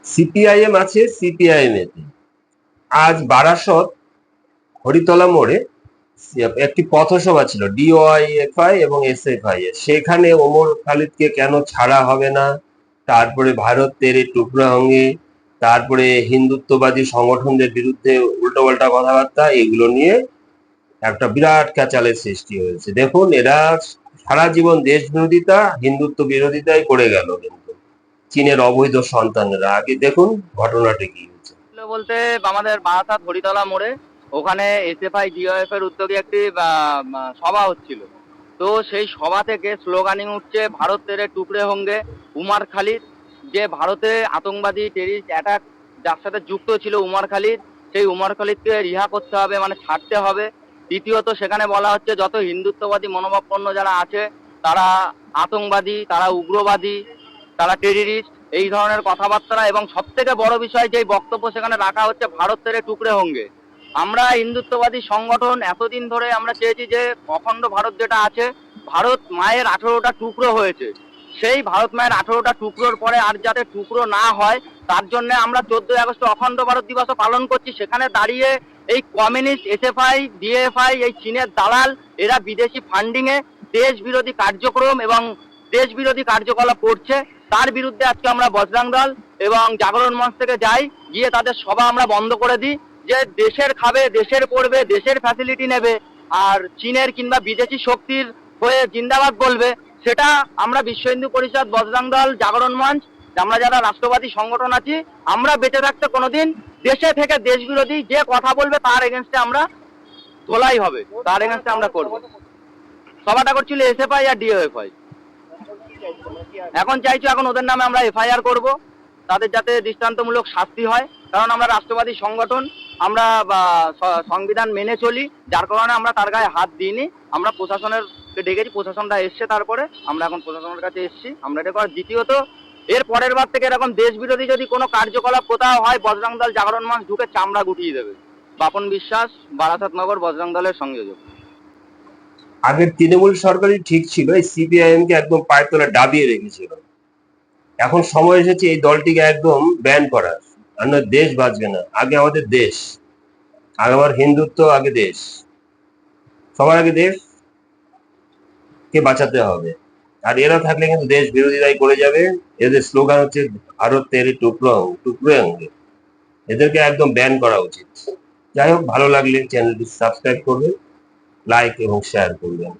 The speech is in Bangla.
সিপিআইএম আছে সিপিআইএম এতে। আজ বারাসত হরিতলা মোড়ে একটি পথসভা ছিল ডিওয়াইএফআই এবং এসএফআই এর। সেখানে ওমর খালিদকে কেন ছাড়া হবে না, তারপরে ভারত তেরে টুকরা হোঙ্গে, তারপরে হিন্দুত্ববাদী সংগঠনদের বিরুদ্ধে উল্টোপাল্টা কথাবার্তা, এগুলো নিয়ে একটা বিরাট ক্যাচালের সৃষ্টি হয়েছে। দেখুন, এরা সারা জীবন দেশ বিরোধিতা হিন্দুত্ব বিরোধিতাই করে গেল, কিন্তু চীনের অবৈধ সন্তানেরা। আগে দেখুন ঘটনাটা কি হয়েছে। বলতে আমাদের বারাসাত হরিতলা মোড়ে ওখানে এসএফআই ডিওএফ এর উদ্যোগে একটি সভা হচ্ছিল। তো সেই সভা থেকে স্লোগানিং উঠছে ভারত তেরে টুকরে হোঙ্গে। উমার খালিদ, যে ভারতে আতঙ্কবাদী টেরিস্ট অ্যাটাক যার সাথে যুক্ত ছিল উমার খালিদ, সেই উমার খালিদকে রিহা করতে হবে, মানে ছাড়তে হবে। দ্বিতীয়ত সেখানে বলা হচ্ছে যত হিন্দুত্ববাদী মনোভাবাপন্ন যারা আছে তারা আতঙ্কবাদী, তারা উগ্রবাদী, তারা টেরিস্ট, এই ধরনের কথাবার্তা। এবং সব থেকে বড় বিষয় যে বক্তব্য সেখানে রাখা হচ্ছে ভারত তেরে টুকরে হোঙ্গে। আমরা হিন্দুত্ববাদী সংগঠন এতদিন ধরে আমরা চেয়েছি যে অখণ্ড ভারত যেটা আছে, ভারত মায়ের 18টা টুকরো হয়েছে, সেই ভারত মায়ের 18টা টুকরোর পরে আর যাতে টুকরো না হয় তার জন্য আমরা 14ই আগস্ট অখণ্ড ভারত দিবসও পালন করছি। সেখানে দাঁড়িয়ে এই কমিউনিস্ট এসএফআই ডিএফআই, এই চীনের দালাল, এরা বিদেশি ফান্ডিংয়ে দেশ বিরোধী কার্যক্রম এবং দেশ বিরোধী কার্যকলাপ করছে। তার বিরুদ্ধে আজকে আমরা বজরং দল এবং জাগরণ মঞ্চ থেকে যাই, গিয়ে তাদের সভা আমরা বন্ধ করে দিই। যে দেশের খাবে, দেশের পড়বে, দেশের ফ্যাসিলিটি নেবে, আর চীনের কিংবা বিদেশি শক্তির হয়ে জিন্দাবাদ বলবে, সেটা আমরা বিশ্ব হিন্দু পরিষদ, বজরং দল, জাগরণ মঞ্চ, আমরা যারা রাষ্ট্রবাদী সংগঠন আছি, আমরা বেঁচে থাকতে কোনোদিন দেশে থেকে দেশ বিরোধী যে কথা বলবে তার এগেনস্টে আমরা তোলাই হবে, তার এগেনস্টে আমরা করবো। সভাটা করছিল এসএফআই আর ডিওএফআই। এখন চাইছো এখন ওদের নামে আমরা এফআইআর করব, তাদের যাতে দৃষ্টান্তমূলক শাস্তি হয়। কারণ আমরা রাষ্ট্রবাদী সংগঠন, আমরা সংবিধান মেনে চলি, যার কারণে আমরা তার গায়ে হাত দিইনি। আমরা প্রশাসনের ডেকেছি, প্রশাসনটা এসছে, তারপরে আমরা এখন প্রশাসনের কাছে এসছি, আমরা এটা করার। দ্বিতীয়ত এর পরের বার থেকে এরকম দেশ বিরোধী যদি কোনো কার্যকলাপ কোথাও হয়, বজরং দল জাগরণ মঞ্চ ঢুকে চামড়া গুটিয়ে দেবে। বাপন বিশ্বাস, বারাসাত নগর, বজরং দলের সংযোজক। আগের তৃণমূল সরকারই ঠিক ছিল, এই সিপিআইএম কে একদম পায়ের তলায় ডাবিয়ে রেখেছিল। এখন সময় এসেছে এই দলটিকে একদম ব্যান করার, আর নয় দেশ বাঁচবে না। আগে আমাদের দেশ, আগে আমার হিন্দুত্ব, আগে দেশ, সবার আগে দেশ কে বাঁচাতে হবে। আর এরা থাকলে কিন্তু দেশ বিরোধিতাই করে যাবে। এদের স্লোগান হচ্ছে ভারত তেরে টুকরো টুকরো হোঙ্গে। এদেরকে একদম ব্যান করা উচিত। যাই হোক, ভালো লাগলে চ্যানেলটি সাবস্ক্রাইব করবেন, লাইক এবং শেয়ার করবেন।